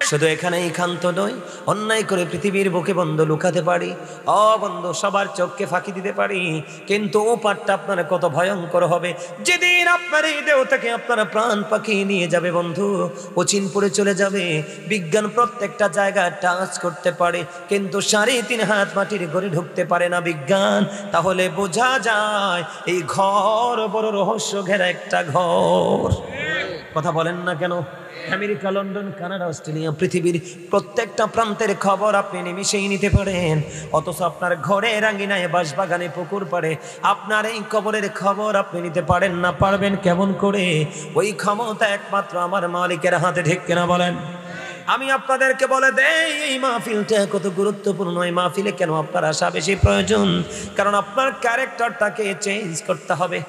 শুধু এখানেই ক্ষান্ত নয়, অন্যায় করে পৃথিবীর বুকে বন্ধ লুকাতে পারি, বন্ধ সবার চোখকে ফাঁকি দিতে পারি, কিন্তু ও পাঠটা আপনার কত ভয়ঙ্কর হবে যেদিন আপনার এই দেহ থেকে আপনারা প্রাণ পাখি নিয়ে যাবে বন্ধু, অচিনপুরে চলে যাবে। বিজ্ঞান প্রত্যেকটা জায়গায় টাচ করতে পারে, কিন্তু 3.5 হাত মাটির ঘরে ঢুকতে পারে না বিজ্ঞান। তাহলে বোঝা যায় এই ঘর বড় রহস্য ঘেরা একটা ঘর। কথা বলেন না কেন? আমেরিকা, লন্ডন, কানাডা, অস্ট্রেলিয়া, পৃথিবীর প্রত্যেকটা প্রান্তের খবর আপনি নিমিষেই নিতে পারেন, অথচ আপনার ঘরে রাঙ্গিনায় বাঁশবাগানে পুকুর পাড়ে আপনার এই কবরের খবর আপনি নিতে পারেন না। পারবেন কেমন করে? ওই ক্ষমতা একমাত্র আমার মালিকের হাতে, ঠিক কিনা বলেন? আমি আপনাদেরকে বলে দেই এই মাহফিলটা কত গুরুত্বপূর্ণ। এই মাহফিলে কেন আপনার আসা বেশি প্রয়োজন? কারণ আপনার ক্যারেক্টারটাকে চেঞ্জ করতে হবে।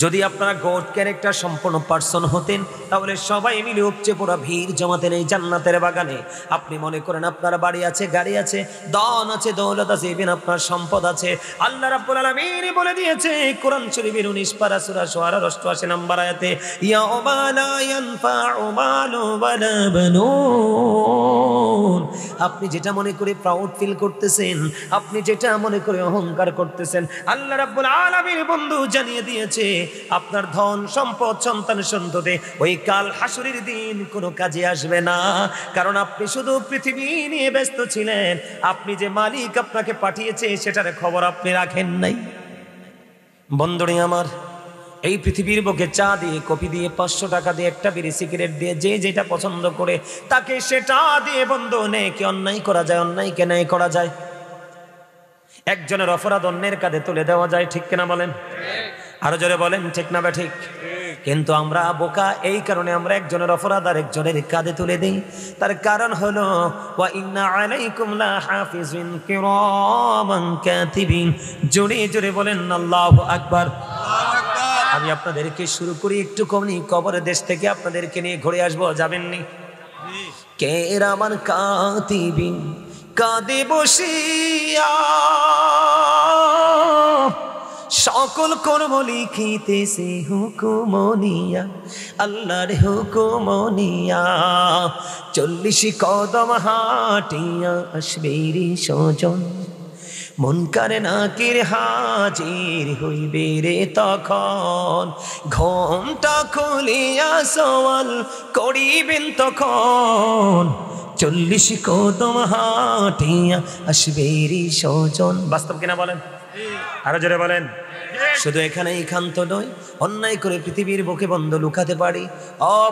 যদি আপনারা গড ক্যারেক্টার সম্পন্ন পার্সন হতেন, তাহলে সবাই মিলে উপচে পড়া ভিড় জমাতেন এই জান্নাতের বাগানে। আপনি মনে করেন আপনার বাড়ি আছে, গাড়ি আছে, ধন আছে, দৌলত আছে, ইভেন আপনার সম্পদ আছে। আল্লাহ রাব্বুল আলামিন বলে দিয়েছে কোরআন শরীফের 19 পারা সূরা শুআরা 88 নম্বর আয়াতে, ইয়াউমা লা ইয়ানফাউ মালু ওয়ালা বানুন। আপনি যেটা মনে করে প্রাউড ফিল করতেছেন, আপনি যেটা মনে করে অহংকার করতেছেন, আল্লাহ রাব্বুল আলামিন বন্ধু জানিয়ে দিয়েছে আপনার ধন সম্পদ সন্তান সন্ততি ওই কাল হাসরের দিন কোনো কাজে আসবে না। কারণ আপনি শুধু পৃথিবী নিয়ে ব্যস্ত ছিলেন, আপনি যে মালিক আপনাকে পাঠিয়েছে সেটার খবর আপনি রাখেন নাই। বন্ধুরে আমার, এই পৃথিবীর বুকে চা দিয়ে, কফি দিয়ে, 500 টাকা দিয়ে, একটা বিড়ি সিগারেট দিয়ে যে যেটা পছন্দ করে তাকে সেটা দিয়ে বন্ধু নেকি অন্যায় করা যায়, অন্যায়কে ন্যায় করা যায়। একজনের অপরাধ অন্যের কাঁধে তুলে দেওয়া যায়, ঠিক কিনা বলেন? আরো জোরে বলেন, ঠিক না বা ঠিক? কিন্তু আমরা বোকা এই কারণে আমরা একজনের অপরাধ আরেকজনের কাঁধে তুলে দিই। তার কারণ হলো ওয়া ইন্না আলাইকুম লা হাফিজিন কিরামান কাতিবিন। জোরে জোরে বলেন আল্লাহু আকবার। আমি আপনাদেরকে শুরু করি একটু কবরের দেশ থেকে আপনাদেরকে নিয়ে ঘুরে আসবো, যাবেননি? কিরামান কাতিবিন কাঁদে বসিয়া সকল কর্ম লিখিতেছে হুকুমনিয়া, আল্লাহর হুকুমনিয়া। 40 কদম হাঁটিয়া আসবে রে সজন, মুনকার নাকির হাজির হইবে রে তখন। ঘোমটা খুলিয়া সওয়াল করিবেন তখন, 40 কদম হাঁটিয়া আসবে রে সজন। বাস্তব কিনা বলেন? আরো জোরে বলেন। শুধু এখানেই ক্ষান্ত নয়, অন্যায় করে পৃথিবীর বুকে বন্ধ লুকাতে পারি,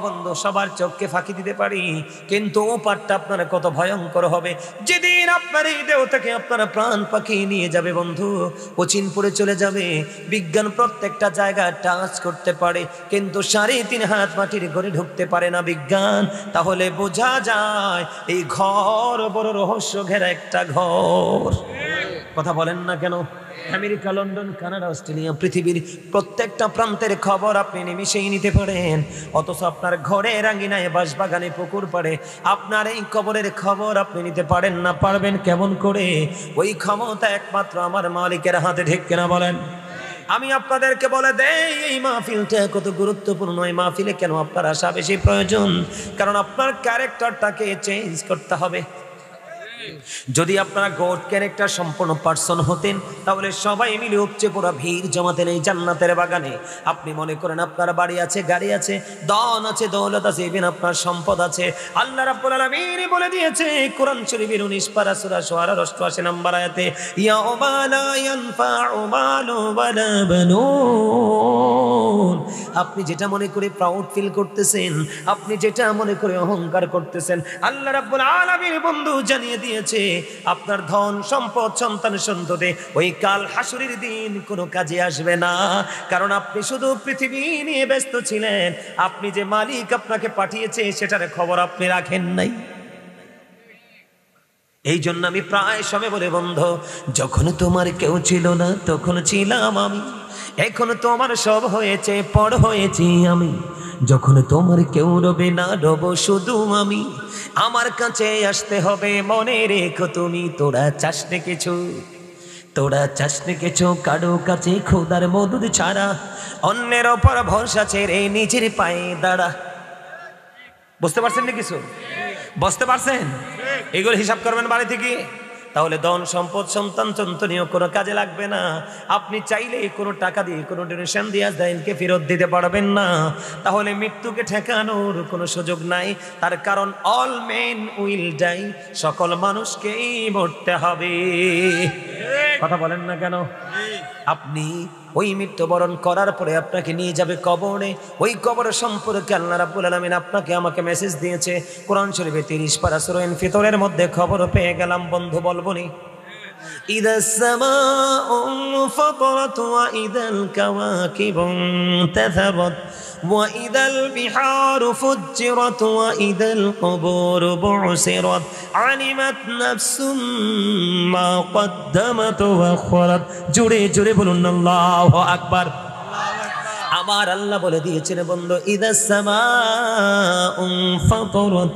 বন্ধ সবার চোখকে ফাঁকি দিতে পারি, কিন্তু ও পাঠটা আপনার কত ভয়ঙ্কর হবে যেদিন আপনার এই দেহ থেকে আপনারা প্রাণ পাখি নিয়ে যাবে বন্ধু, অচিনপুরে চলে যাবে। বিজ্ঞান প্রত্যেকটা জায়গায় টাচ করতে পারে, কিন্তু 3.5 হাত মাটির ঘরে ঢুকতে পারে না বিজ্ঞান। তাহলে বোঝা যায় এই ঘর বড় রহস্য ঘেরা একটা ঘর। কথা বলেন না কেন? আমেরিকা, লন্ডন, কানাডা, অস্ট্রেলিয়া, পৃথিবীর প্রত্যেকটা প্রান্তের খবর আপনি নিমিষেই নিতে পারেন, অথচ আপনার ঘরে রাঙ্গিনায় বাঁশবাগানে পুকুর পাড়ে আপনার এই কবরের খবর আপনি নিতে পারেন না। পারবেন কেমন করে? ওই ক্ষমতা একমাত্র আমার মালিকের হাতে, ঠিক কিনা বলেন? আমি আপনাদেরকে বলে দেই এই মাহফিলটা কত গুরুত্বপূর্ণ। এই মাহফিলে কেন আপনার আসা বেশি প্রয়োজন? কারণ আপনার ক্যারেক্টারটাকে চেঞ্জ করতে হবে। যদি আপনারা গড ক্যারেক্টার সম্পন্ন পার্সন হতেন, তাহলে সবাই মিলে উপচে পড়া ভিড় জমাতেন এই জান্নাতের বাগানে। আপনি মনে করেন আপনার বাড়ি আছে, গাড়ি আছে, ধন আছে, দৌলত আছে, ইভেন আপনার সম্পদ আছে। আল্লাহ রাব্বুল আলামিন বলে দিয়েছে কোরআন শরীফের 19 পারা সূরা শুআরা 88 নম্বর আয়াতে, ইয়াউমা লা ইয়ানফাউ মালু ওয়ালা বানুন। আপনি যেটা মনে করে প্রাউড ফিল করতেছেন, আপনি যেটা মনে করে অহংকার করতেছেন, আল্লাহ রাব্বুল আলামিন বন্ধু জানিয়ে দিয়েছে আপনার ধন সম্পদ সন্তান সন্ততি ওই কাল হাসরের দিন কোনো কাজে আসবে না। কারণ আপনি শুধু পৃথিবী নিয়ে ব্যস্ত ছিলেন, আপনি যে মালিক আপনাকে পাঠিয়েছে সেটার খবর আপনি রাখেন নাই। এই জন্য আমি প্রায় সময় বলে, বন্ধু যখন তোমার কেউ ছিল না তখন ছিলাম আমি, এখন তোমার সব হয়েছে, পর হয়েছি আমি। যখন তোমার কেউ রবে না, রব শুধু আমি। আমার কাছে আসতে হবে, মনে রেখো তুমি। তোরা চাস না কিছু, তোরা চাস না কিছু কারো কাছে খোদার মদদ ছাড়া, অন্যের ওপর ভরসা ছেড়ে নিজের পায়ে দাঁড়া। বুঝতে পারছেন না কিছু? বুঝতে পারছেন? এগুলো হিসাব করবেন বাড়ি থেকে। তাহলে ধন সম্পদ সন্তান সন্তনীয় কোনো কাজে লাগবে না। আপনি চাইলে কোনো টাকা দিয়ে কোনো ডোনেশন দিয়ে আজরাইলকে ফেরত দিতে পারবেন না। তাহলে মৃত্যুকে ঠেকানোর কোনো সুযোগ নাই। তার কারণ অল মেন উইল ডাই, সকল মানুষকেই মরতে হবে। কথা বলেন না কেন? আপনি ওই মৃত্যুবরণ করার পরে আপনাকে নিয়ে যাবে কবরে। ওই কবরের সম্পর্কে আল্লাহ রাব্বুল আলামিন আপনাকে আমাকে মেসেজ দিয়েছে কোরআন শরীফে 30 পারা সূরা ইনফিতরের মধ্যে খবর পেয়ে গেলাম। বন্ধু বলবনি إذا السماء انفطرت وإذا الكواكب انتثرت وإذا البحار فجرت وإذا القبور بعثرت علمت نفس ما قدمت وأخرت জোরে জোরে বলুন আল্লাহু আকবার। আমার আল্লাহ বলে দিয়েছেন বন্ধু ইদা সামাউ ফাতারাত,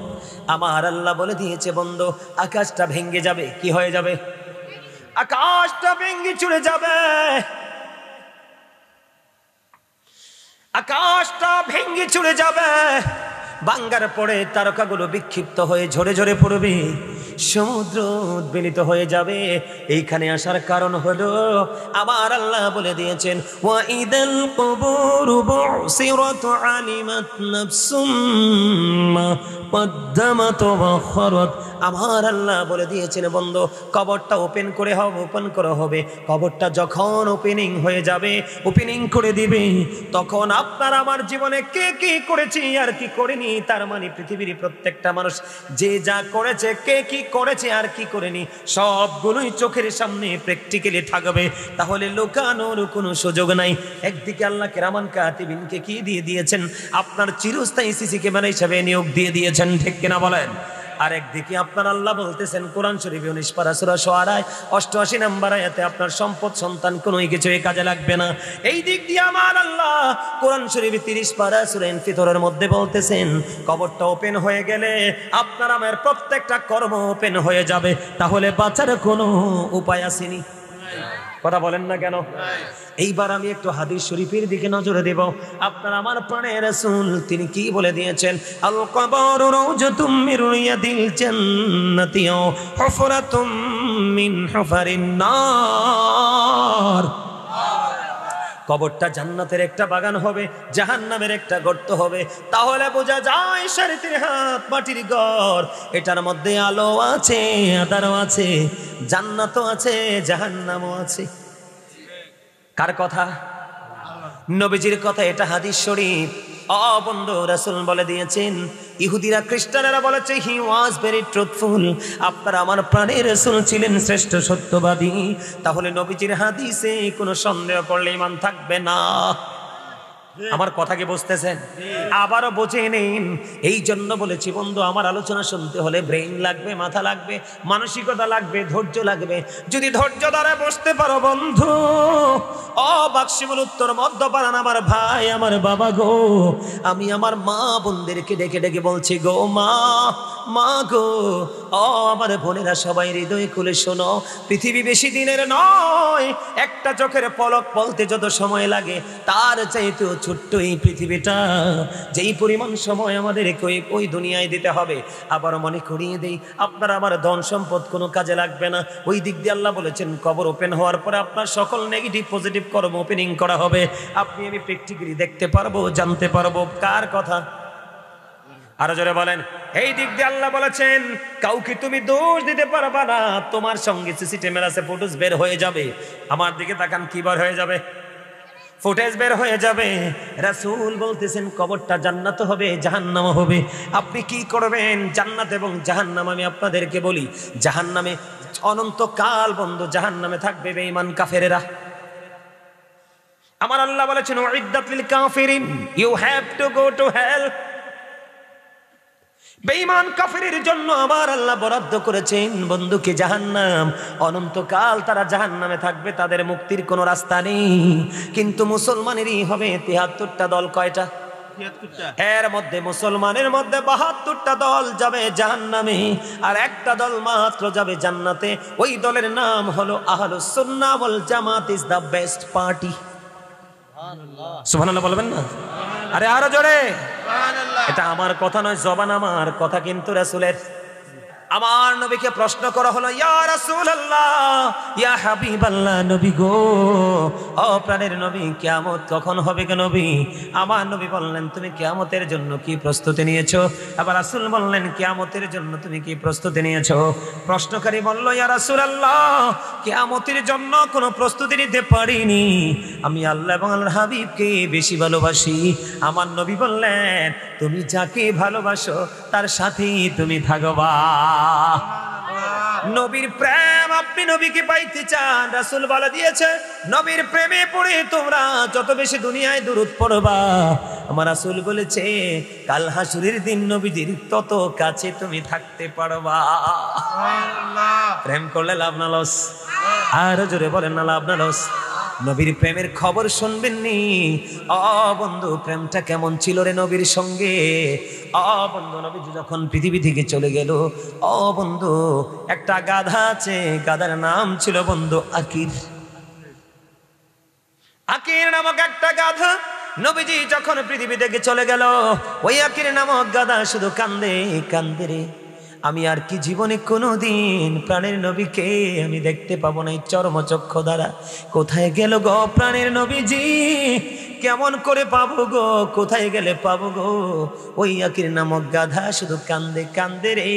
আমার আল্লাহ বলে দিয়েছে বন্ধু আকাশটা ভেঙে যাবে। কি হয়ে যাবে? আকাশটা ভেঙে চলে যাবে। আকাশটা ভেঙে চলে যাবে। বাঙ্গার পরে তারকাগুলো বিক্ষিপ্ত হয়ে ঝরে ঝরে পড়বে। সমুদ্র উদ্বেলিত হয়ে যাবে। এইখানে আসার কারণ হলো আমার আল্লাহ বলে দিয়েছেন ওয়াইদাল কুবুরু বুসিরাত আলিমাত নাফসুম মা কদ্দামাত ওয়া আখখারাত। আমার আল্লাহ বলে দিয়েছেন বন্ধু কবরটা ওপেন করা হবে। কবরটা যখন ওপেনিং হয়ে যাবে, ওপেনিং করে দিবে, তখন আপনার আমার জীবনে কে কি করেছি আর কি করেনি, তার মানে পৃথিবীর প্রত্যেকটা মানুষ যে যা করেছে, কে কি করেছে আর কি করেনি, সবগুলোই চোখের সামনে প্র্যাকটিক্যালি থাকবে। তাহলে লুকানোর কোনো সুযোগ নাই। একদিকে আল্লাহ কিরামান কাতিবিনকে কি দিয়ে দিয়েছেন? আপনার চিরস্থায়ী সিসি ক্যামেরা হিসাবে নিয়োগ দিয়ে দিয়েছেন। ঠিক কিনা বলেন? আর একদিকে আপনার আল্লাহ বলতেছেন কোরআন শরীফে 19 পারা সূরা শুআরায় 88 নম্বর আয়াতে আপনার সম্পদ সন্তান কোনো কিছুই কাজে লাগবে না। এই দিক দিয়ে আমার আল্লাহ কোরআন শরীফে 30 পারা সূরা ইনফিতরের মধ্যে বলতেছেন কবরটা ওপেন হয়ে গেলে আপনার আমার প্রত্যেকটা কর্ম ওপেন হয়ে যাবে। তাহলে বাঁচার কোনো উপায় আসেনি। কথা বলেন না কেন? এইবার আমি একটু হাদিস শরীফের দিকে নজর দেব। আপনার আমার প্রাণের রাসূল তিনি কি বলে দিয়েছেন? আল কবরু রাউজাতুম মির রিয়াদিল জান্নাতি ওয়া হুফরাতুম মিন হুফারিন নার। কবরটা জান্নাতের একটা বাগান হবে, জাহান্নামের একটা গর্ত হবে। তাহলে বোঝা যায় 3.5 হাত মাটির ঘর, এটার মধ্যে আলো আছে, আধারও আছে, জান্নাতও আছে, জাহান্নামও আছে। কার কথা? নবীজির কথা। এটা হাদিস শরীফ। বন্ধু রাসূল বলে দিয়েছেন। ইহুদিরা খ্রিস্টানেরা বলেছে হি ওয়াজ ভেরি ট্রুথফুল। আপনারা আমার প্রাণের রাসূল ছিলেন শ্রেষ্ঠ সত্যবাদী। তাহলে নবীজির হাদিসে কোনো সন্দেহ করলে ঈমান থাকবে না। আমার কথা কি বুঝতেছেন? আবারও বুঝে নিন। এই জন্য বলেছি বন্ধু আমার আলোচনা শুনতে হলে ব্রেইন লাগবে, মাথা লাগবে, মানসিকতা লাগবে, ধৈর্য লাগবে। যদি ধৈর্য ধরে বসতে পারো বন্ধু, বাক্সিমুল উত্তর মধ্যপাড়ান আমার ভাই, আমার বাবা গো, আমি আমার মা বোনদেরকে ডেকে ডেকে বলছি গো মা গো, আমার বোনেরা সবাই হৃদয় খুলে শোনো, পৃথিবী বেশি দিনের নয়। একটা চোখের পলক পলতে যত সময় লাগে তার চাইতে ছোট্ট এই পৃথিবীটা। যেই পরিমাণ সময় আমাদের ওই দুনিয়ায় দিতে হবে। আবার মনে করিয়ে দেই আপনার আমার ধন সম্পদ কোনো কাজে লাগবে না। ওই দিক দিয়ে আল্লাহ বলেছেন কবর ওপেন হওয়ার পরে আপনার সকল নেগেটিভ পজিটিভ কর্ম ওপেনিং করা হবে। আপনি আমি প্র্যাকটিক্যালি দেখতে পারবো, জানতে পারবো। কার কথা? আরো জোরে বলেন। এই দিক দিয়ে আল্লাহ বলেছেন কাউকে তুমি দোষ দিতে পারবা না। তোমার সঙ্গে সিসি ক্যামেরাতে ফুটেজ বের হয়ে যাবে। আমার দিকে তাকান, কি বার হয়ে যাবে? ফুটেজ বের হয়ে যাবে। রাসূল বলতেছেন কবরটা জান্নাত হবে, জাহান্নাম হবে। আপনি কি করবেন? জান্নাত এবং জাহান্নাম আমি আপনাদেরকে বলি। জাহান্নামে অনন্তকাল বন্ধু জাহান্নামে থাকবে বেঈমান কাফেরেরা। আমার আল্লাহ বলেছেন উইদ্দাত লিল কাফিরিন, you have to go to hell. বেঈমান কাফেরের জন্য আমার আল্লাহ বরাদ্দ করেছেন বন্ধুকে জাহান্নাম। অনন্তকাল তারা জাহান্নামে থাকবে, তাদের মুক্তির কোনো রাস্তা নেই। কিন্তু মুসলমানেরই হবে 73টা দল। কয়টা? এর মধ্যে মুসলমানের মধ্যে 72টা দল যাবে জাহান্নামে, আর একটা দল মাত্র যাবে জান্নাতে। ওই দলের নাম হলো আহলুস সুন্নাহ ওয়াল জামাত ইজ দ্য বেস্ট পার্টি। সুবহানাল্লাহ বলবেন না? আরে আরো জোরে। এটা আমার কথা নয়, জবান আমার কথা কিন্তু রাসূলের। আমার নবীকে প্রশ্ন করা হলো, ইয়া রাসূলুল্লাহ, ইয়া হাবিবাল্লাহ, নবী গো, ও প্রাণের নবী, কিয়ামত কখন হবে গো নবী? আমার নবী বললেন, তুমি কিয়ামতের জন্য কি প্রস্তুতি নিয়েছো? আবার রাসূল বললেন, কিয়ামতের জন্য তুমি কি প্রস্তুতি নিয়েছো? প্রশ্নকারী বলল, ইয়া রাসূলুল্লাহ, কিয়ামতের জন্য কোনো প্রস্তুতি নিতে পারিনি, আমি আল্লাহ এবং আল্লাহর হাবিবকে বেশি ভালোবাসি। আমার নবী বললেন, তুমি যাকে ভালোবাসো তার সাথেই তুমি থাকবা। নবীর প্রেম, আপনি নবীকে পাইতে চান, রাসূল বলে দিয়েছে, নবীর প্রেমে পড়ে তোমরা যত বেশি দুনিয়ায় দুরূদ পড়বা, আমার রাসূল বলেছে কাল হাসরের দিন নবীজির তত কাছে তুমি থাকতে পারবা। প্রেম করলে লাভ না লস? আরো জোরে বলেন না, লাভ না লস? নবীর প্রেমের খবর শুনবেন নি? বন্ধু, প্রেমটা কেমন ছিল রে নবীর সঙ্গে? বন্ধু, নবী যখন পৃথিবী থেকে চলে গেল, বন্ধু, একটা গাধা আছে, গাধার নাম ছিল বন্ধু আকির। আকির নামক একটা গাধা নবীজি যখন পৃথিবী থেকে চলে গেল, ওই আকির নামক গাধা শুধু কান্দে কান্দে রে, আমি আর কি জীবনে কোনোদিন প্রাণের নবীকে আমি দেখতে পাবো না এই চর্মচক্ষু দ্বারা। কোথায় গেল গো প্রাণের নবীজি? কেমন করে পাবো গো? কোথায় গেলে পাবো গো? ওই আকির নামক গাধা শুধু কান্দে কান্দে রে।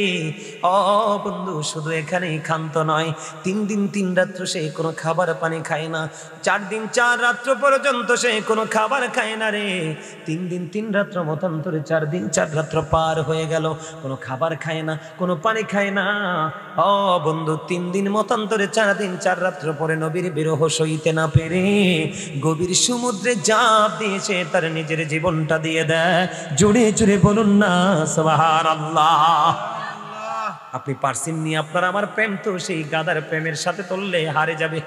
বন্ধু, শুধু এখানেই ক্ষান্ত নয়, 3 দিন 3 রাত্র সে কোনো খাবার পানি খায় না, 4 দিন 4 রাত্র পর্যন্ত সে কোনো খাবার খায় না রে। 3 দিন 3 রাত্র মতান্তরে 4 দিন 4 রাত্র পার হয়ে গেল, কোনো খাবার খায় না, কোনো পানি খায় না। বন্ধু, 3 দিন মতান্তরে 4 দিন 4 রাত্র পরে নবীর বিরহ সইতে না পেরে গভীর সমুদ্রে ঝাঁপ দিয়েছে, তার নিজের জীবনটা দিয়ে দেয়। জোরে জোরে বলুন না সুবহানাল্লাহ। আপনি পারছেন নি? আপনার আমার প্রেম তো সেই গাধার প্রেমের সাথে তুললে হারে যাবে।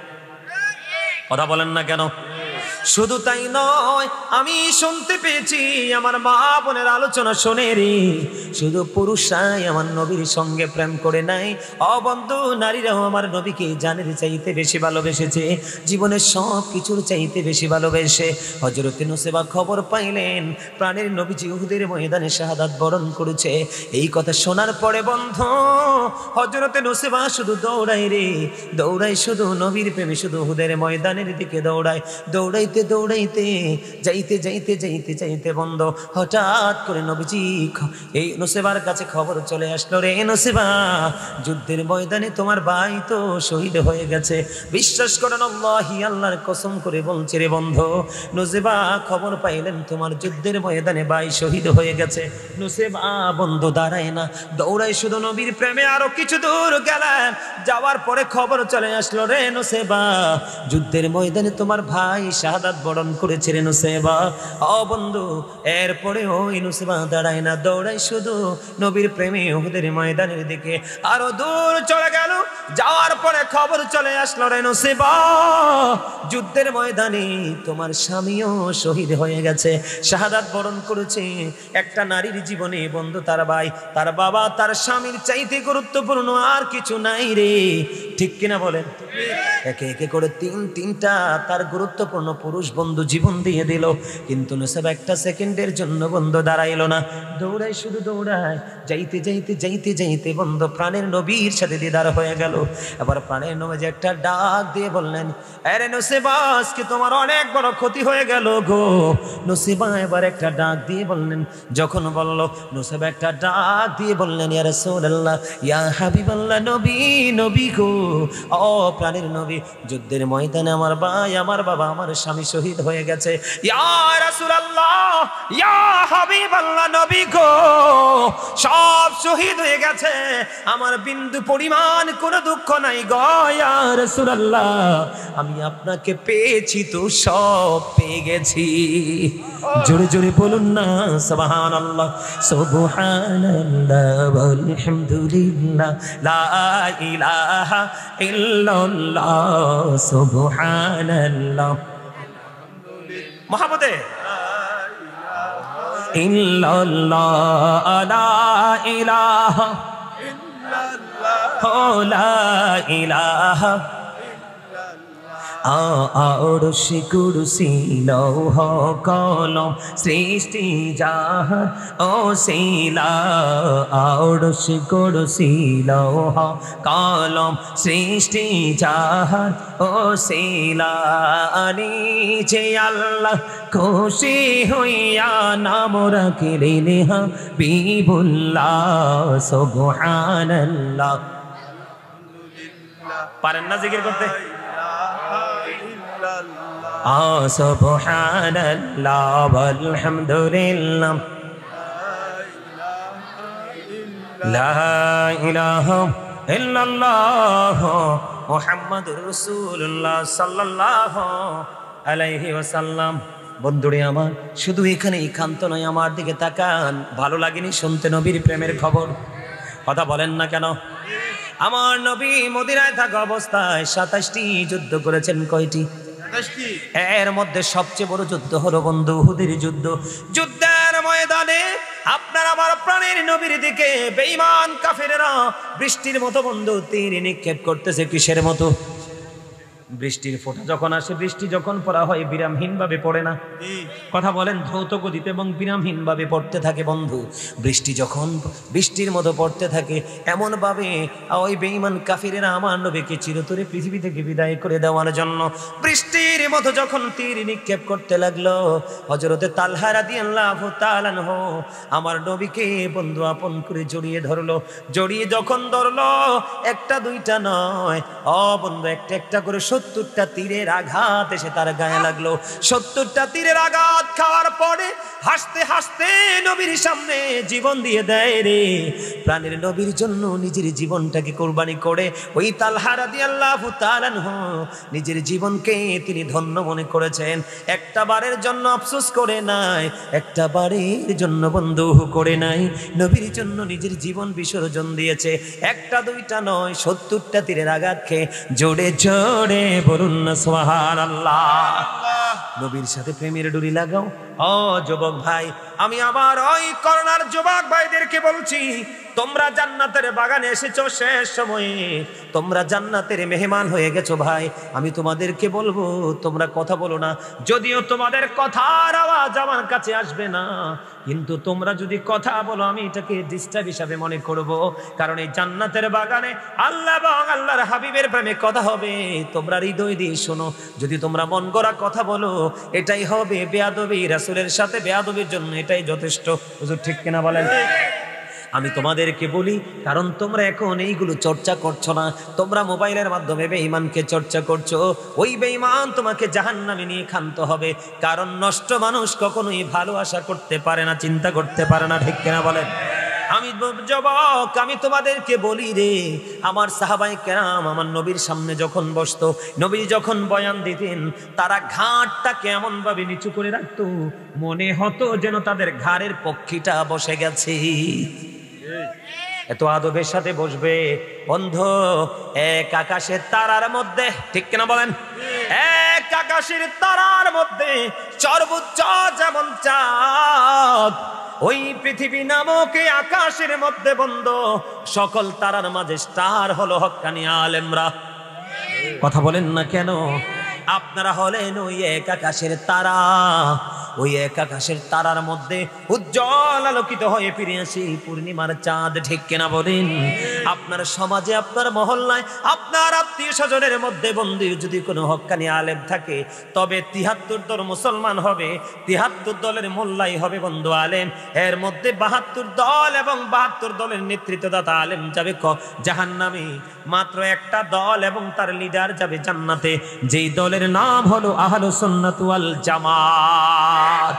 কথা বলেন না কেন? শুধু তাই নয়, আমি শুনতে পেয়েছি, আমার মা বোনের আলোচনা শুনে রে, শুধু পুরুষরাই আমার নবীর সঙ্গে প্রেম করে নাই, বন্ধু, নারীরাও আমার নবীকে জানের চাইতে বেশি ভালোবেসেছে, জীবনের সব কিছুর চাইতে বেশি ভালোবেসে। হযরত নুসেবা খবর পাইলেন প্রাণের নবীজি উহুদের ময়দানে শাহাদাত বরণ করেছে। এই কথা শোনার পরে বন্ধু, হযরত নুসেবা শুধু দৌড়ায় রে, দৌড়ায়, শুধু নবীর প্রেমে শুধু উহুদের ময়দানের দিকে দৌড়ায়। দৌড়াইতে দৌড়াইতে যাইতে যাইতে যাইতে যাইতে বন্ধ, হঠাৎ করে নবীজি এই নুসেবার কাছে খবর চলে আসলো, রে নুসেবা, যুদ্ধের ময়দানে তোমার ভাই তো শহীদ হয়ে গেছে। বিশ্বাস করেন, আল্লাহি, আল্লাহর কসম করে বলছে রে বন্ধু, নুসেবা খবর পাইলেন তোমার যুদ্ধের ময়দানে ভাই শহীদ হয়ে গেছে। নুসেবা বন্ধু দাঁড়ায় না, দৌড়ায় শুধু নবীর প্রেমে। আরো কিছু দূর গেলেন, যাওয়ার পরে খবর চলে আসলো, রে নুসেবা, যুদ্ধের ময়দানে তোমার ভাই শাহাদাত বরণ করেছে রে নুসেবা। বন্ধু, এরপরে ওই নুসেবা দাঁড়ায় না, দৌড়ায় শুধু নবীর প্রেমে উহুদের ময়দানের দিকে। আরো দূর চলে গেল, যাওয়ার পরে খবর চলে আসলো, রে নুসেবা, যুদ্ধের ময়দানে তোমার স্বামীও শহীদ হয়ে গেছে, শাহাদাত বরণ করেছে। একটা নারীর জীবনে বন্ধু তার ভাই, তার বাবা, তার স্বামীর চাইতে গুরুত্বপূর্ণ আর কিছু নাই রে, ঠিক কিনা বলেন? একে একে করে 3টা তার গুরুত্বপূর্ণ পুরুষ বন্ধু জীবন দিয়ে দিল, কিন্তু নুসেবা একটা সেকেন্ডের জন্য বন্ধু দাঁড়াইলো না, দৌড়ায় শুধু দৌড়ায়, যাইতে যাইতে যাইতে যাইতে বন্ধু প্রাণের নবীর সাথে দিদার হয়ে গেল। এবার প্রাণের নবী যে একটা ডাক দিয়ে বললেন, আরে নুসেবা, আজকে তোমার অনেক বড় ক্ষতি হয়ে গেল গো। নুসেবা এবার একটা ডাক দিয়ে বললেন, যখন বলল নুসেবা একটা ডাক দিয়ে বললেন, ইয়া রাসূলুল্লাহ, ইয়া হাবিবাল্লাহ, নবী, নবী গো, প্রাণের নবী, যুদ্ধের ময়দানে আমার ভাই, আমার বাবা, আমার স্বামী শহীদ হয়ে গেছে। ইয়া রাসূলুল্লাহ, ইয়া হাবিবাল্লাহ, নবী গো, সব শহীদ হয়ে গেছে, আমার বিন্দু পরিমাণ কোনো দুঃখ নাই গো। ইয়া রাসূলুল্লাহ, আমি আপনাকে পেয়েছি তো সব পেয়ে গেছি। জোরে জোরে বলুন না সুবহানাল্লাহ। সুবহানাল্লাহ ওয়ালহামদুলিল্লাহ, লা ইলাহা ইল্লাল্লাহ, সুবহানাল্লাহ, মুহাম্মাদে ইল্লাল্লাহ, লা ইলাহা ইল্লাল্লাহ, লা ইলাহা আরশি কুরসি লৌহ কলম সৃষ্টি জাহান ওসিলা আরশি কুরসি লৌহ কলম সৃষ্টি জাহান ওসিলা নিচে আল্লাহ খুশি হইয়া নাম রাখিলেন হাবিবুল্লাহ সুবহানাল্লাহ। পারেন না জিকির করতে? সুবহানাল্লাহ ওয়ালহামদুলিল্লাহ লা ইলাহা ইল্লাল্লাহ মুহাম্মাদুর রাসূলুল্লাহ সাল্লাল্লাহু আলাইহি ওয়াসাল্লাম। বন্ধুরে আমার, শুধু এখানেই ক্ষান্ত নয়, আমার দিকে তাকান। ভালো লাগেনি শুনতে নবীর প্রেমের খবর? কথা বলেন না কেন? আমার নবী মদিনায় থাকা অবস্থায় 27টি যুদ্ধ করেছেন। কয়টি? এর মধ্যে সবচেয়ে বড় যুদ্ধ হলো বন্ধু উহুদের যুদ্ধ। যুদ্ধের ময়দানে আপনার আমার প্রাণের নবীর দিকে বেঈমান কাফেররা বৃষ্টির মতো বন্ধু তীর নিক্ষেপ করতেছে। কিসের মতো? বৃষ্টির ফোঁটা যখন আসে, বৃষ্টি যখন পড়া হয় বিরামহীন ভাবে পড়ে না? কথা বলেন। দ্রুত গতিতে এবং বিরামহীন ভাবে পড়তে থাকে বন্ধু। বৃষ্টি যখন বৃষ্টির মতো পড়তে থাকে, এমন ভাবে ওই বেঈমান কাফিরেরা আমার নবীকে চিরতরে পৃথিবী থেকে বিদায় করে দেওয়ার জন্য বৃষ্টির মতো যখন তীর নিক্ষেপ করতে লাগলো, হযরতে তালহা রাদিয়াল্লাহু তাআলা আনহু আমার নবীকে বন্ধু আপন করে জড়িয়ে ধরলো। জড়িয়ে যখন ধরলো, একটা দুইটা নয়, বন্ধু একটা একটা করে 70টা তীরের আঘাত এসে তার গায়ে লাগলো। 70টা তীরের আঘাত খাওয়ার পরে হাসতে হাসতে নবীর সামনে জীবন দিয়ে দেয় রে। প্রাণের নবীর জন্য নিজের জীবনটাকে কোরবানি করে ওই তালহা রাদিয়াল্লাহু তাআলা আনহু নিজের জীবনকে তিনি ধন্য মনে করেছেন। একটা বারের জন্য আফসোস করে নাই, একটা বারের জন্য বন্ধু করে নাই, নবীর জন্য নিজের জীবন বিসর্জন দিয়েছে। একটা দুইটা নয়, 70টা তীরের আঘাত খেয়ে জোরে জোরে বলুন না সুবহানাল্লাহ। নবীর সাথে প্রেমের ডুরি লাগাও। যুবক ভাই, আমি আমার ওই করোনার যুবক ভাইদেরকে বলছি, তোমরা জান্নাতের বাগানে এসেছো শেষ সময়ে, তোমরা জান্নাতের মেহমান হয়ে গেছো ভাই। আমি তোমাদেরকে বলবো, তোমরা কথা বলো না। যদিও তোমাদের কথার আওয়াজ আমার কাছে আসবে না, কিন্তু তোমরা যদি কথা বলো আমি এটাকে ডিস্টার্ব হিসাবে মনে করব। কারণ এই জান্নাতের বাগানে আল্লাহ এবং আল্লাহর হাবিবের প্রেমে কথা হবে। তোমরা হৃদয় দিয়ে শোনো। যদি তোমরা মন গড়া কথা বলো, এটাই হবে বেয়াদবি। রাসূলের সাথে বেয়াদবির জন্য এটাই যথেষ্ট। হুজুর ঠিক কিনা বলেন? আমি তোমাদেরকে বলি, কারণ তোমরা এখন এইগুলো চর্চা করছো না, তোমরা মোবাইলের মাধ্যমে বেঈমানকে চর্চা করছো। ওই বেঈমান তোমাকে জাহান্নামে নিয়ে ক্ষান্ত হবে। কারণ নষ্ট মানুষ কখনোই ভালো আশা করতে পারে না, চিন্তা করতে পারে না। ঠিক কিনা বলেন? আমি যুবক, আমি তোমাদেরকে বলি রে, আমার সাহাবায়ে কেরাম আমার নবীর সামনে যখন বসতো, নবী যখন বয়ান দিতেন, তারা ঘাড়টাকে এমন ভাবে নিচু করে রাখতো, মনে হতো যেন তাদের ঘাড়ের পক্ষীটা বসে গেছে। এত আদবের সাথে বসবে বন্ধু। এক আকাশের তারার মধ্যে, ঠিক কিনা বলেন? এক আকাশের তারার মধ্যে সর্বোচ্চ যেমন চাঁদ, ওই পৃথিবী নামক এই আকাশের মধ্যে বন্ধু সকল তারার মাঝে স্টার হলো হক্কানি আলেমরা। কথা বলেন না কেন? আপনারা হলেন ওই এক আকাশের তারা। ওই এক আকাশের তারার মধ্যে উজ্জ্বল আলোকিত হয়ে ফিরে আসি পূর্ণিমার চাঁদ। ঠিক কিনা বলেন? আপনার সমাজে, আপনার মহল্লায়, আপনার আত্মীয় স্বজনের মধ্যে বন্ধু যদি কোনো হক্কানি আলেম থাকে, তবে 73 দল মুসলমান হবে, 73 দলের মোল্লাই হবে বন্ধু আলেম। এর মধ্যে 72 দল এবং 72 দলের নেতৃত্বদাতা আলেম যাবে জাহান্নামে। মাত্র একটা দল এবং তার লিডার যাবে জান্নাতে, যেই দলের নাম হলো আহলুস সুন্নাত ওয়াল জামাত।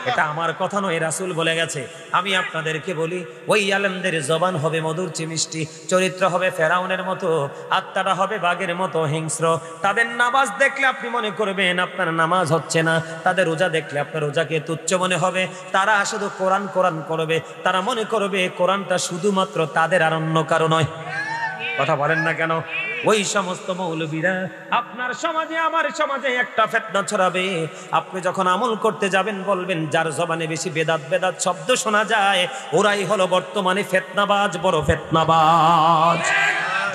এটা আমার কথা নয়, রাসূল বলে গেছে। আমি আপনাদেরকে বলি, ওই আলেমদের জবান হবে মধুর চেয়ে মিষ্টি, চরিত্র হবে ফেরাউনের মতো, আত্মাটা হবে বাঘের মতো হিংস্র। তাদের নামাজ দেখলে আপনি মনে করবেন আপনার নামাজ হচ্ছে না, তাদের রোজা দেখলে আপনার রোজাকে তুচ্ছ মনে হবে। তারা শুধু কোরআন কোরআন করবে, তারা মনে করবে কোরআনটা শুধুমাত্র তাদের আর অন্য কারো নয়। কথা বলেন না কেন? ওই সমস্ত মৌলবীরা আপনার সমাজে, আমার সমাজে একটা ফিতনা ছড়াবে। আপনি যখন আমল করতে যাবেন বলবেন যার জবানে বেশি বেদাত বেদাত শব্দ শোনা যায়, ওরাই হলো বর্তমানে ফিতনাবাজ, বড় ফিতনাবাজ।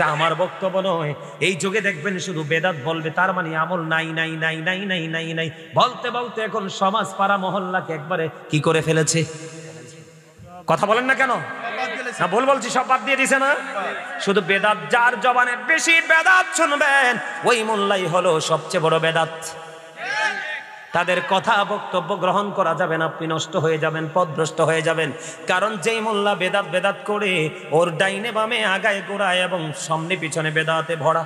এটা আমার বক্তব্য নয়। এই যুগে দেখবেন শুধু বেদাত বলবে, তার মানে আমল নাই নাই নাই নাই নাই নাই নাই বলতে বলতে এখন সমাজ পাড়া মহল্লাকে একবারে কি করে ফেলেছে। কথা বলেন না কেন? না ভুল বলছি? সব বাদ দিয়ে দিছে না? শুধু বেদাত, যার জবানে বেশি বেদাত শুনবেন ওই মোল্লাই হলো সবচেয়ে বড় বেদাত। তাদের কথা বক্তব্য গ্রহণ করা যাবে না, আপনি নষ্ট হয়ে যাবেন, পথভ্রষ্ট হয়ে যাবেন। কারণ যেই মোল্লা বেদাত বেদাত করে, ওর ডাইনে বামে আগায় গোড়ায় এবং সামনে পিছনে বেদাতে ভরা।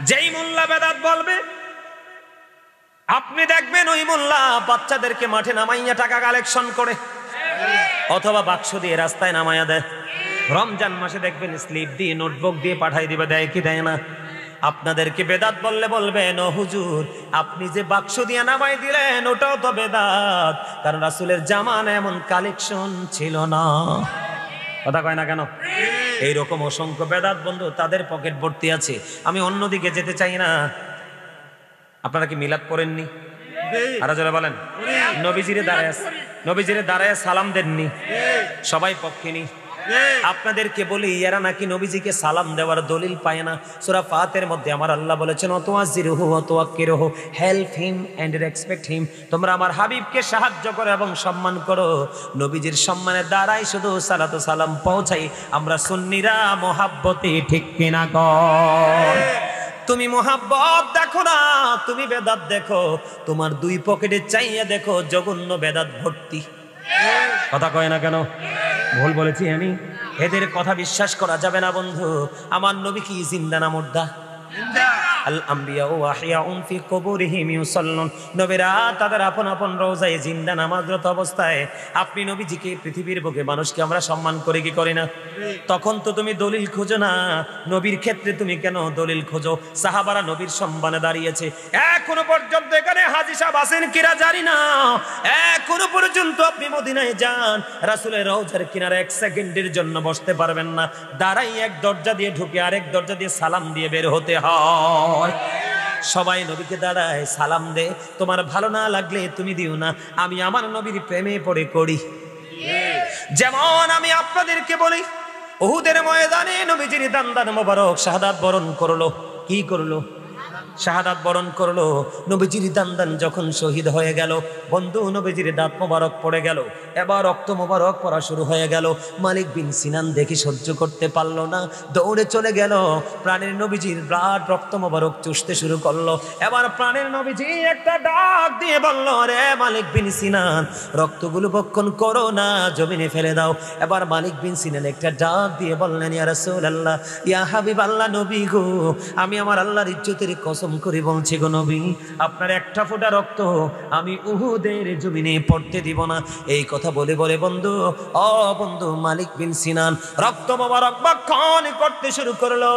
যেই মোল্লা বেদাত বলবে আপনি দেখবেন ওই মোল্লা বাচ্চাদেরকে মাঠে নামাইয়া টাকা কালেকশন করে, অথবা বাক্স দিয়ে রাস্তায় নামাইয়া দেয়। রমজান মাসে দেখবেন স্লিপ দিয়ে নোটবুক দিয়ে পাঠাই দিবে, দেয় কি দেয় না? আপনাদেরকে বেদাত বললে বলবেন ও হুজুর আপনি যে বাক্স দিয়ে নামাই দিলেন ওটাও তো বেদাত, কারণ রাসূলের জামানায় এমন কালেকশন ছিল না। কথা কয় না কেন? এইরকম অসংখ্য বেদাত বন্ধু, তাদের পকেট ভর্তি আছে। আমি অন্যদিকে যেতে চাই না। আপনারা কি মিলাদ পড়েননি? আরো জোরে বলেন। নবীজিরে দাঁড়ায় সালাম দেননি? সবাই পক্ষে নি। আপনাদেরকে বলি এরা নাকি নবীজিকে সালাম দেওয়ার দলিল পায় না। সূরা ফাতিরের মধ্যে আমার আল্লাহ বলেছেন ওয়াতুয়াজিরুহু ওয়াতুওয়াক্কিরুহু, help him and respect him. তোমরা আমার হাবিবকে সাহায্য করো এবং সম্মান করো। নবীজির সম্মানের দ্বারাই শুধু সালাতু সালাম পৌঁছাই আমরা সুন্নিরা, মহাব্বতে, ঠিক কিনা কর? তুমি মোহাব্বত দেখো না, তুমি বেদাত দেখো। তোমার দুই পকেটে চাইয়া দেখো জঘন্য বেদাত ভর্তি। কথা কয় না কেন? ভুল বলেছি আমি? এদের কথা বিশ্বাস করা যাবে না বন্ধু। আমার নবী কি জিন্দা না মুর্দা? আল আম্বিয়া ওয়া আহইয়াউন ফি কুবুরিহিম ইউসাল্লুন। নবীরা তাদের আপন আপন রওজায় জিন্দা নামাজরত অবস্থায়। আপনি নবীজিকে পৃথিবীর বুকে মানুষকে আমরা সম্মান করি কি করি না? তখন তো তুমি দলিল খোঁজো না, নবীর ক্ষেত্রে তুমি কেন দলিল খোঁজো? সাহাবারা নবীর সম্মানে দাঁড়িয়েছে। এখনো পর্যন্ত এখানে হাজী সাহেব আছেন কিনা জানি না, এখনো পর্যন্ত আপনি মদিনায় যান, রাসূলের রওজার কিনারে এক সেকেন্ডের জন্য বসতে পারবেন না। দাঁড়াই এক দরজা দিয়ে ঢুকে আরেক দরজা দিয়ে সালাম দিয়ে বের হতে হয়। সবাই নবীকে দাঁড়ায় সালাম দে। তোমার ভালো না লাগলে তুমি দিও না, আমি আমার নবীর প্রেমে পড়ে করি। যেমন আমি আপনাদেরকে বলি উহুদের ময়দানে নবীজির দান্দান মোবারক শাহাদাত বরণ করলো। কি করলো? শাহাদাত বরণ করলো। নবীজির দান্দান যখন শহীদ হয়ে গেল বন্ধু, নবীজির দাঁত মোবারক পড়ে গেল, এবার রক্ত মোবারক পড়া শুরু হয়ে গেল। মালিক বিন সিনান দেখি সহ্য করতে পারলো না, দৌড়ে চলে গেল, প্রাণের নবীজির ব্লাড রক্ত মোবারক চুষতে শুরু করলো। এবার প্রাণের নবীজি একটা ডাক দিয়ে বলল, রে মালিক বিন সিনান রক্তগুলো ভক্ষণ করো না, জমিনে ফেলে দাও। এবার মালিক বিন সিনান একটা ডাক দিয়ে বললেন, ইয়া রাসূলুল্লাহ, ইয়া হাবিবাল্লাহ, নবী গো, আমি আমার আল্লাহর ইজ্জতের কসম করে বলছি গো নবী, আপনার একটা ফোঁটা রক্ত আমি উহুদের জমিনে পড়তে দিব না। এই কথা বলে বলে বন্ধু, বন্ধু, মালিক বিন সিনান রক্ত মোবারক ভক্ষণ করতে শুরু করলো।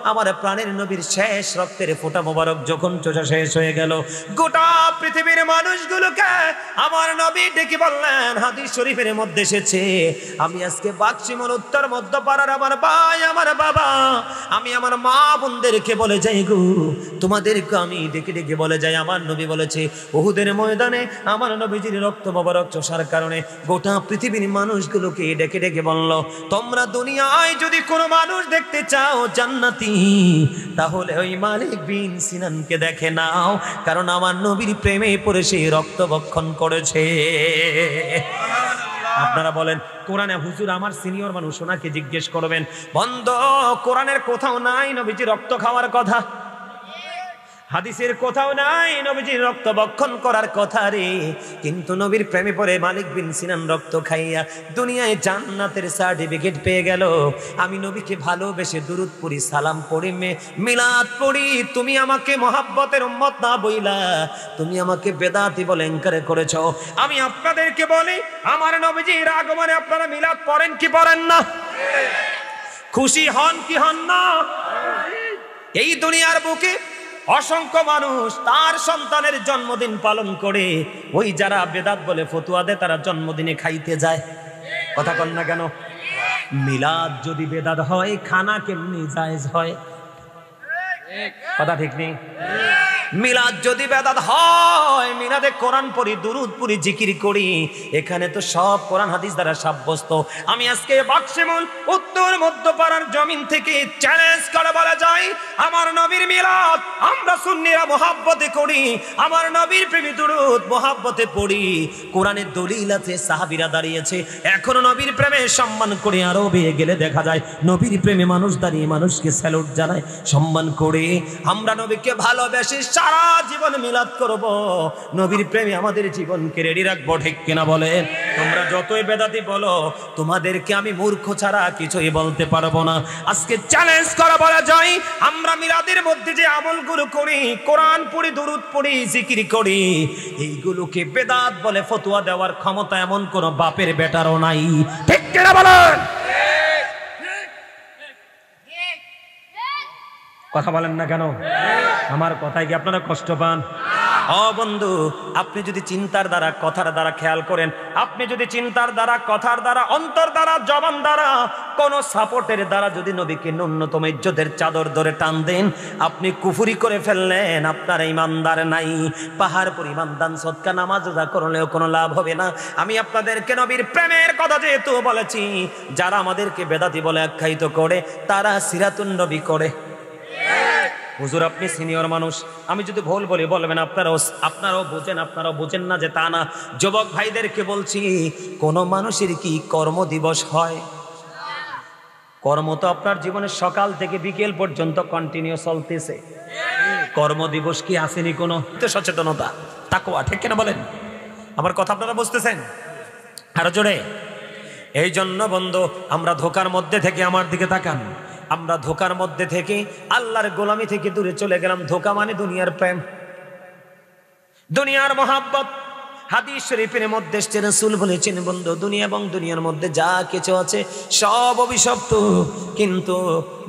আমার প্রাণের নবীর শেষ রক্তের ফোঁটা মোবারক যখন চোষা শেষ হয়ে গেল, গোটা পৃথিবীর মানুষগুলোকে আমার নবী ডেকে বললেন, হাদিস শরীফের মধ্যে এসেছে, আমি আজকে বাক্সিমল উত্তর মধ্যপাড়ার আমার ভাই, আমার বাবা, আমি আমার মা বোনদেরকে বলে যাই গো, তোমাদেরকে আমি ডেকে ডেকে বলে যাই, আমার নবী বলেছে উহুদের ময়দানে আমার নবীজির রক্ত মোবারক চোষার কারণে গোটা পৃথিবীর মানুষগুলোকে ডেকে ডেকে বলল, তোমরা দুনিয়ায় যদি কোনো মানুষ দেখতে চাও জান্নাতি, তাহলে ওই মালিক বিন সিনানকে দেখে নাও, কারণ আমার নবীর প্রেমে পড়ে সে রক্ত ভক্ষণ করেছে। আপনারা বলেন কোরআনে হুজুর আমার সিনিয়র মানুষ, ওনাকে জিজ্ঞেস করবেন। বন্ধ, কোরআনের কোথাও নাই নবীজি রক্ত খাওয়ার কথা, হাদিসের কোথাও নাই নবীজির রক্ত ভক্ষণ করার কথা রে। কিন্তু নবীর প্রেমে পড়ে মালিক বিন সিনান রক্ত খাইয়া দুনিয়ায় জান্নাতের সার্টিফিকেট পেয়ে গেল। আমি নবীকে ভালোবেসে দুরূদ পড়ি, সালাম পড়ি, মিলাদ পড়ি, তুমি আমাকে মহাব্বতের উম্মত না বইলা তুমি আমাকে বেদাতি বলে ইনকার করেছ। আমি আপনাদেরকে বলি, আমার নবীজির আগমনে আপনারা মিলাদ পড়েন কি পড়েন না? খুশি হন কি হন না? এই দুনিয়ার বুকে অসংখ্য মানুষ তার সন্তানের জন্মদিন পালন করে, ওই যারা বেদাত বলে ফতুয়া দেয় তারা জন্মদিনে খাইতে যায়। কথা কন না কেন? মিলাদ যদি বেদাত হয়, খানা কেমনি জায়েজ হয়? কথা ঠিক নেই? মিলাদ যদি বেদাত হয়, মিলাদে কোরআন পড়ি, দুরূদ পড়ি, জিকির করি, এখানে তো সব কোরআন হাদিস দ্বারা সাব্যস্ত। আমি আজকে বাক্সিমুল উত্তর মধ্যপাড়ার জমিন থেকে চ্যালেঞ্জ করে বলা যায়, আমার নবীর মিলাদ আমরা সুন্নিরা মুহাব্বতে করি, আমার নবীর প্রেমী দুরূদ মুহাব্বতে পড়ি। কোরআনের দলিল আছে, সাহাবীরা দাঁড়িয়েছে, এখনো নবীর প্রেমে সম্মান করে। আরবে গেলে দেখা যায় নবীর প্রেমে মানুষ দাঁড়িয়ে মানুষকে স্যালুট জানায়, সম্মান করে। আমরা নবীকে ভালোবেসে সারা জীবন মিলাদ করব, নবীর প্রেমে আমাদের জীবনকে রেডি রাখবো, ঠিক কিনা বলেন? তোমরা যতই বেদাতি বলো, তোমাদেরকে আমি মূর্খ ছাড়া কিছুই বলতে পারবো না। আজকে চ্যালেঞ্জ করা বলা যায়, আমরা মিলাদের মধ্যে যে আমলগুলো করি, কোরআন পড়ি, দুরূদ পড়ি, জিকির করি, এইগুলোকে বেদাত বলে ফতোয়া দেওয়ার ক্ষমতা এমন কোন বাপের বেটারও নাই, ঠিক কিনা বলেন? কথা বলেন না কেন? আমার কথায় কি আপনারা কষ্ট পান? ও বন্ধু, আপনি যদি চিন্তার দ্বারা, কথার দ্বারা, খেয়াল করেন, আপনি যদি চিন্তার দ্বারা, কথার দ্বারা, অন্তর দ্বারা, জবান দ্বারা, কোন সাপোর্টের দ্বারা যদি নবীকে ন্যূনতম ইজ্জতের চাদর ধরে টান দেন, আপনি কুফরি করে ফেললেন, আপনার ইমানদার নাই। পাহাড় পরিমাণ দান সদকা নামাজ রোজা করলেও কোনো লাভ হবে না। আমি আপনাদেরকে নবীর প্রেমের কথা যেহেতু বলেছি, যারা আমাদেরকে বেদাতি বলে আখ্যায়িত করে, তারা সিরাতুন নবী করে। হুজুর আপনি সিনিয়র মানুষ, আমি যদি ভুল বলি বলবেন, আপনারাও বোঝেন না যে তা না। যুবক ভাইদেরকে বলছি, কোন মানুষের কি কর্মদিবস হয়? কর্ম তো আপনার জীবনের সকাল থেকে বিকেল পর্যন্ত কন্টিনিউ চলতেছে। কর্মদিবস কি আসেনি? কোনো সচেতনতা, তাকওয়া, ঠিক কিনা বলেন? আমার কথা আপনারা বুঝতেছেন? আরো জোরে। এই জন্য বন্ধু, আমরা ধোকার মধ্যে থেকে, আমার দিকে তাকান, আমরা ধোকার মধ্যে থেকে আল্লাহর গোলামি থেকে দূরে চলে গেলাম। ধোকা মানে দুনিয়ার প্রেম, দুনিয়ার মহাব্বত। হাদিস শরীফের মধ্যে রাসূল বলেছেন, বন্ধু দুনিয়া এবং দুনিয়ার মধ্যে যা কিছু আছে সব অভিশপ্ত, কিন্তু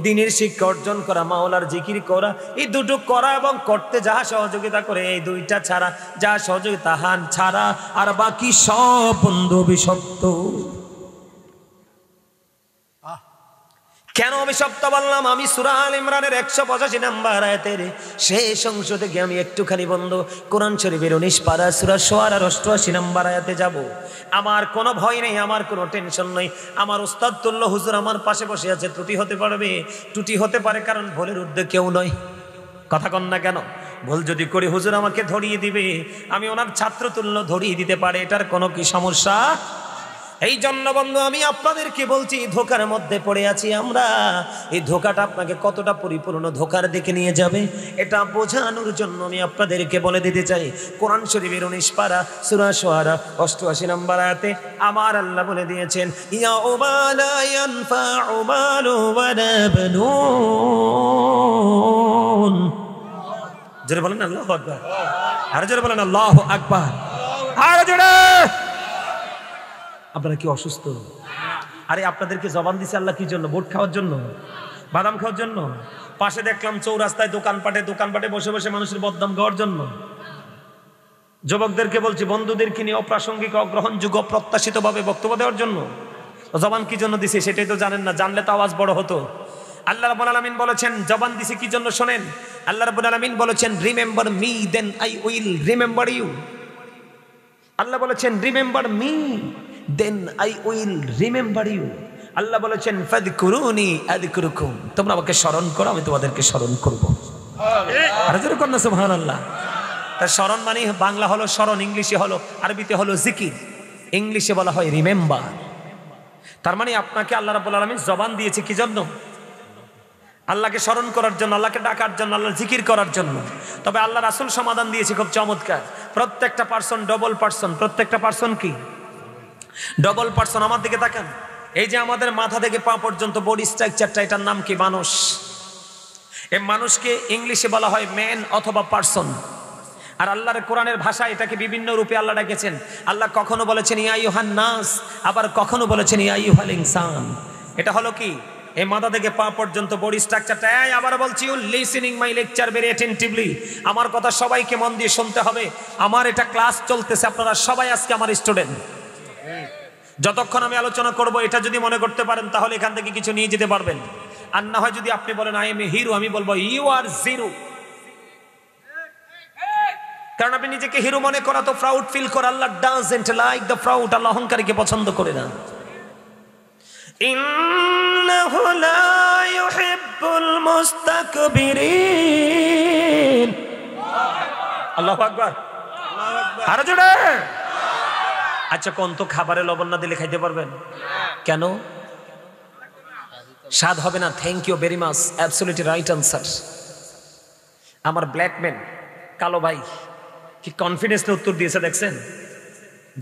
দ্বীনের শিক্ষা অর্জন করা, মাওলার জিকির করা, এই দুটো করা এবং করতে যা সহযোগিতা করে, এই দুইটা ছাড়া, যা সহযোগিতা হান ছাড়া আর বাকি সব বন্ধু অভিশপ্ত। কেন অভিশপ্ত বললাম? আমি সূরা আল ইমরানের 185 নম্বর আয়াতের শেষ অংশ থেকে আমি একটুখানি বন্ধু কোরআন শরীফের 19 পারা সূরা শুআরার 88 নম্বর আয়াতে যাব। আমার কোনো ভয় নেই, আমার কোনো টেনশন নেই। আমার উস্তাদ তুল্য হুজুর আমার পাশে বসে আছে। ত্রুটি হতে পারবে, ত্রুটি হতে পারে, কারণ ভুলের ঊর্ধ্বে কেউ নয়। কথা কন না কেন? ভুল যদি করি হুজুর আমাকে ধরিয়ে দিবে, আমি ওনার ছাত্র তুল্য ধরিয়ে দিতে পারে, এটার কোনো কি সমস্যা? এই জন্য বন্ধু আমি আপনাদেরকে বলছি, ধোকার মধ্যে পড়ে আছি আমরা। এই ধোকাটা আপনাকে কতটা পরিপূর্ণ ধোকার দিকে নিয়ে যাবে, এটা বোঝানোর জন্য আমি আপনাদেরকে বলে দিতে চাই। কোরআন শরীফের 19 পারা সূরা শুআরা 88 নম্বর আয়াতে আমার আল্লাহ বলে দিয়েছেন, ইয়াউমা লা ইয়ানফাউ মালু ওয়ালা বানুন। জোরে বলেন আল্লাহু আকবার। আর জোরে বলেন আল্লাহু আকবার। আর জোরে। আপনারা কি অসুস্থ? আরে আপনাদেরকে জবান দিছে আল্লাহ কি জন্য? ভোট খাওয়ার জন্য, বাদাম খাওয়ার জন্য? পাশে দেখলাম চৌরাস্তায় দোকানপাটে বসে বসে মানুষের বদনাম গাওয়ার জন্য। যুবকদেরকে বলছি, বন্ধুদেরকে নিয়ে অপ্রাসঙ্গিক, অগ্রহণযোগ্য, অপ্রত্যাশিত ভাবে বক্তব্য দেওয়ার জন্য। জবান কি জন্য দিছে সেটাই তো জানেন না, জানলে তো আওয়াজ বড় হতো। আল্লাহ রাব্বুল আলামিন বলেছেন জবান দিছে কি জন্য শোনেন। আল্লাহ রাব্বুল আলামিন বলেছেন, remember me then I will remember you. Allah বলেছেন remember me then I will remember you. Allah বলেছেন ফাযকুরুনি আযকুরুকুম, তোমরা আমাকে স্মরণ করো, আমি তোমাদেরকে স্মরণ করব। আর জোরে কর না সুবহানাল্লাহ। তার স্মরণ মানে বাংলা হলো স্মরণ, ইংলিশে হলো, আরবিতে হলো জিকির, ইংলিশে বলা হয় রিমেম্বার। তার মানে আপনাকে আল্লাহ রাব্বুল আলামিন জবান দিয়েছে কি জন্য? আল্লাহকে স্মরণ করার জন্য, আল্লাহকে ডাকার জন্য, আল্লাহর জিকির করার জন্য। তবে আল্লাহ রাসূল সমাধান দিয়েছে খুব চমৎকার। প্রত্যেকটা পার্সন ডবল পার্সন, প্রত্যেকটা পার্সন কি ডবল পার্সন। আমার দিকে তাকান, এই যে আমাদের মাথা থেকে পা পর্যন্ত বডি স্ট্রাকচারটা, এটার নাম কি? মানুষ। এই মানুষকে ইংলিশে বলা হয় ম্যান অথবা পার্সন। আর আল্লাহর কোরআনের ভাষা এটাকে বিভিন্ন রূপে আল্লাহ ডেকেছেন। আল্লাহ কখনো বলেছেন ইয়া আইয়ুহান নাস, আবার কখনো বলেছেন ইয়া আইয়ুহাল ইনসান। এটা হলো কি? এই মাথা থেকে পা পর্যন্ত বডি স্ট্রাকচারটা। আবার বলছি, you listening my lecture very attentively. আমার কথা সবাইকে মন দিয়ে শুনতে হবে। আমার এটা ক্লাস চলতেছে, আপনারা সবাই আজকে আমার স্টুডেন্ট। যতক্ষণ আমি আলোচনা করব, এটা যদি মনে করতে পারেন তাহলে এখান থেকে কিছু নিয়ে যেতে পারবেন। আর না হয় যদি আপনি বলেন আই এম এ হিরো, আমি বলবো ইউ আর জিরো। কারণ আপনি নিজেকে হিরো মনে করা তো প্রাউড ফিল করা, আল্লাহ ডাজন্ট লাইক দ্য প্রাউড, আল্লাহ অহংকারীকে পছন্দ করে না। ইন্নাহু লা ইউহিব্বুল মুস্তাকবিরিন। আল্লাহু আকবার, আরো জোরে। আচ্ছা কোন তো খাবারে লবণ না দিলে খাইতে পারবেন? কেন? স্বাদ হবে না। Thank you very much, absolutely right answer. আমার ব্ল্যাকম্যান কালো ভাই কি কনফিডেন্স উত্তর দিয়েছে দেখছেন?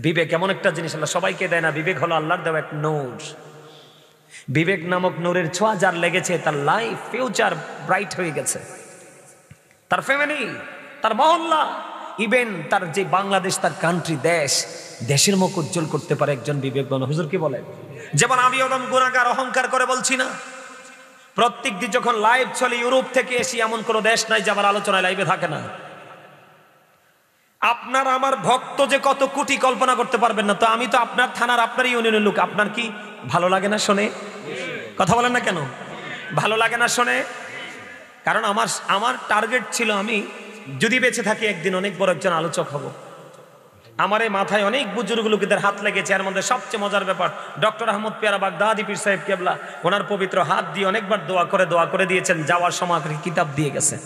বিবেক এমন একটা জিনিস আল্লাহ সবাইকে দেয় না, বিবেক হলো আল্লাহর দেওয়া এক নূর। বিবেক নামক নূরের ছোঁয়া যার লেগেছে তার লাইফ ফিউচার ব্রাইট হয়ে গেছে, তার ফ্যামিলি, তার মহল্লা, ইভেন তার যে বাংলাদেশ, তার কান্ট্রি, দেশের মুখ উজ্জ্বল করতে পারে একজন বিবেকবান। হুজুর কি বলেন? যেমন আমি ওরকম গুনাহগার অহংকার করে বলছি না। প্রত্যেক দিন যখন লাইভ চলে ইউরোপ থেকে এসে এমন কোনো দেশ নাই যে আমার আলোচনায় লাইভে থাকে না। আপনার আমার ভক্ত যে কত কোটি কল্পনা করতে পারবেন না। তো আমি তো আপনার থানার, আপনার ইউনিয়নের লোক। আপনার কি ভালো লাগে না শোনে? কথা বলেন না কেন? ভালো লাগে না শোনে? কারণ আমার টার্গেট ছিল আমি যদি বেঁচে থাকি একদিন অনেক বড় একজন আলোচক হব। আমার এই মাথায় অনেক বুজুর্গ লোকেদের হাত লেগেছে। এর মধ্যে সবচেয়ে মজার ব্যাপার, ডক্টর আহমদ পেয়ারা বাগদাদি পীর সাহেব কেবলা ওনার পবিত্র হাত দিয়ে অনেকবার দোয়া করে দিয়েছেন। যাওয়ার সময় কিতাব দিয়ে গেছে।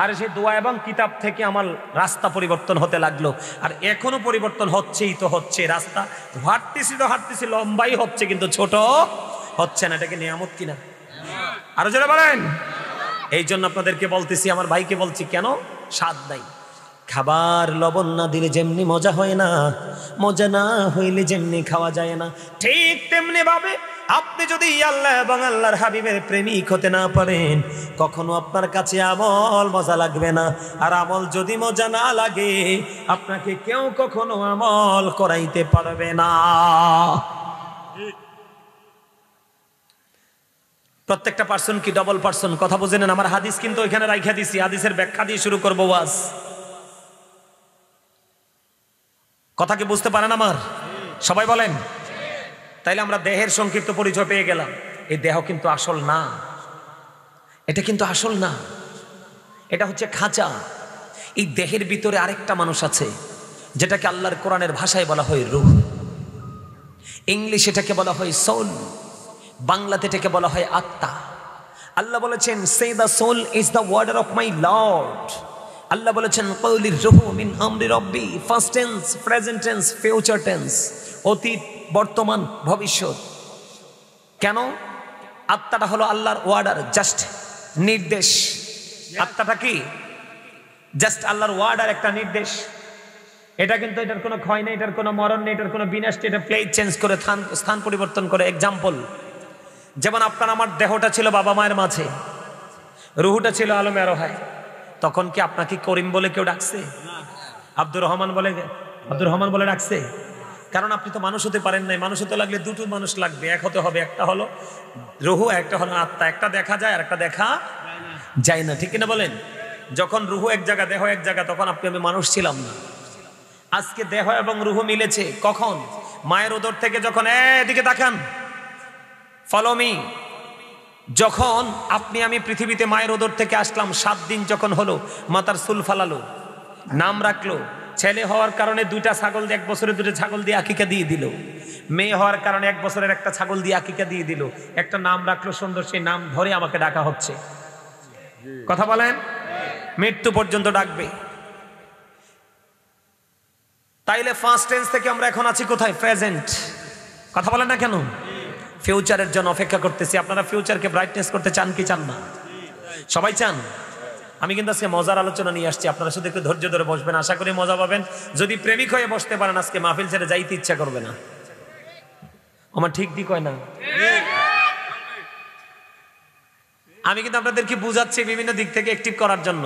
আর সেই দোয়া এবং কিতাব থেকে আমার রাস্তা পরিবর্তন হতে লাগলো। আর এখনো পরিবর্তন হচ্ছেই তো হচ্ছে। রাস্তা হাঁটতেছি লম্বাই হচ্ছে, কিন্তু ছোট হচ্ছে না। এটাকে নিয়ামত কিনা? আরো জোরে বলেন। এই জন্য আপনাদেরকে বলতেছি, আমার ভাইকে বলছি, কেন স্বাদ নাই? খাবার লবণ না দিলে যেমনি মজা হয় না, মজা না হইলে যেমনি খাওয়া যায় না, ঠিক তেমনি ভাবে আপনি যদি আল্লাহ এবং আল্লাহর হাবিবের প্রেমিক হতে না পারেন, কখনো আপনার কাছে আমল মজা লাগবে না। আর আমল যদি মজা না লাগে, আপনাকে কেউ কখনো আমল করাইতে পারবে না। প্রত্যেকটা পার্সন কি ডবল পার্সন? কথা বুঝেন? আমার হাদিস কিন্তু ওইখানে রাইখা দিছি, হাদিসের ব্যাখ্যা দিয়ে শুরু করবো ওয়াজ। কথা কি বুঝতে পারেন আমার? সবাই বলেন। তাইলে আমরা দেহের সংক্ষিপ্ত পরিচয় পেয়ে গেলাম। এই দেহ কিন্তু আসল না, এটা কিন্তু আসল না, এটা হচ্ছে খাঁচা। এই দেহের ভিতরে আরেকটা মানুষ আছে, যেটাকে আল্লাহর কোরআনের ভাষায় বলা হয় রূহ। ইংলিশ এটাকে বলা হয় সোল, বাংলাতে এটাকে বলা হয় আত্মা। আল্লাহ বলেছেন, say the soul is the order of my lord. Allah বলেছেন, কওলির রূহু মিন আমরি রব্বি, first tense, present tense, future tense, অতীত, বর্তমান, ভবিষ্যৎ। কেন? আত্মাটা হলো আল্লাহর ওয়ার্ডার, জাস্ট নির্দেশ। আত্মাটা কি? জাস্ট আল্লাহর ওয়ার্ডার, একটা নির্দেশ। এটা কিন্তু এটার কোনো ক্ষয় নেই, এটার কোনো মরণ নেই, এটার কোনো বিনাশ নেই। এটা প্লেস চেঞ্জ করে, স্থান পরিবর্তন করে। এক্সাম্পল, যেমন আপনার আমার দেহটা ছিল বাবা মায়ের মাঝে, রুহুটা ছিল আলমে আরোহায়। তখন কি আপনাকে করিম বলে কেউ ডাকছে? আব্দুর রহমান বলে ডাকছে? কারণ আপনি তো মানুষ হতে পারেন নাই। মানুষ হতে লাগলে দুটো মানুষ লাগবে, এক হতে হবে। একটা হলো রুহু, একটা হলো আত্মা। একটা দেখা যায় আর একটা দেখা যায় না, ঠিক কিনা বলেন? যখন রুহু এক জায়গা, দেহ এক জায়গা, তখন আপনি আমি মানুষ ছিলাম না। আজকে দেহ এবং রুহু মিলেছে কখন? মায়ের উদর থেকে যখন, এদিকে তাকান, ফলো মি, যখন আপনি আমি পৃথিবীতে মায়ের উদর থেকে আসলাম, 7 দিন যখন হলো, মাতার চুল ফালালো, নাম রাখলো। ছেলে হওয়ার কারণে 2টা ছাগল দিয়ে, 1 বছরে 2টা ছাগল দিয়ে আকিকা দিয়ে দিল। মেয়ে হওয়ার কারণে 1 বছরের একটা ছাগল দিয়ে আকিকা দিয়ে দিল। একটা নাম রাখলো সুন্দর, সেই নাম ধরে আমাকে ডাকা হচ্ছে। কথা বলেন। মৃত্যু পর্যন্ত ডাকবে। তাইলে ফার্স্ট টেন্স থেকে আমরা এখন আছি কোথায়? প্রেজেন্ট। কথা বলেন না কেন? ফিউচারের জন্য অপেক্ষা করতেছি। আপনারা ফিউচারকে ব্রাইটনেস করতে চান কি চান না? সবাই চান। আমি কিন্তু আজকে মজার আলোচনা নিয়ে আসছি, আপনারা শুধু একটু ধৈর্য ধরে বসবেন, আশা করি মজা পাবেন। যদি প্রেমিক হয়ে বসতে পারেন, আজকে মাহফিল ছেড়ে যাইতে ইচ্ছা করবে না। আমার ঠিক দিক হয় না? আমি কিন্তু আপনাদেরকে বুঝাচ্ছি বিভিন্ন দিক থেকে অ্যাক্টিভ করার জন্য।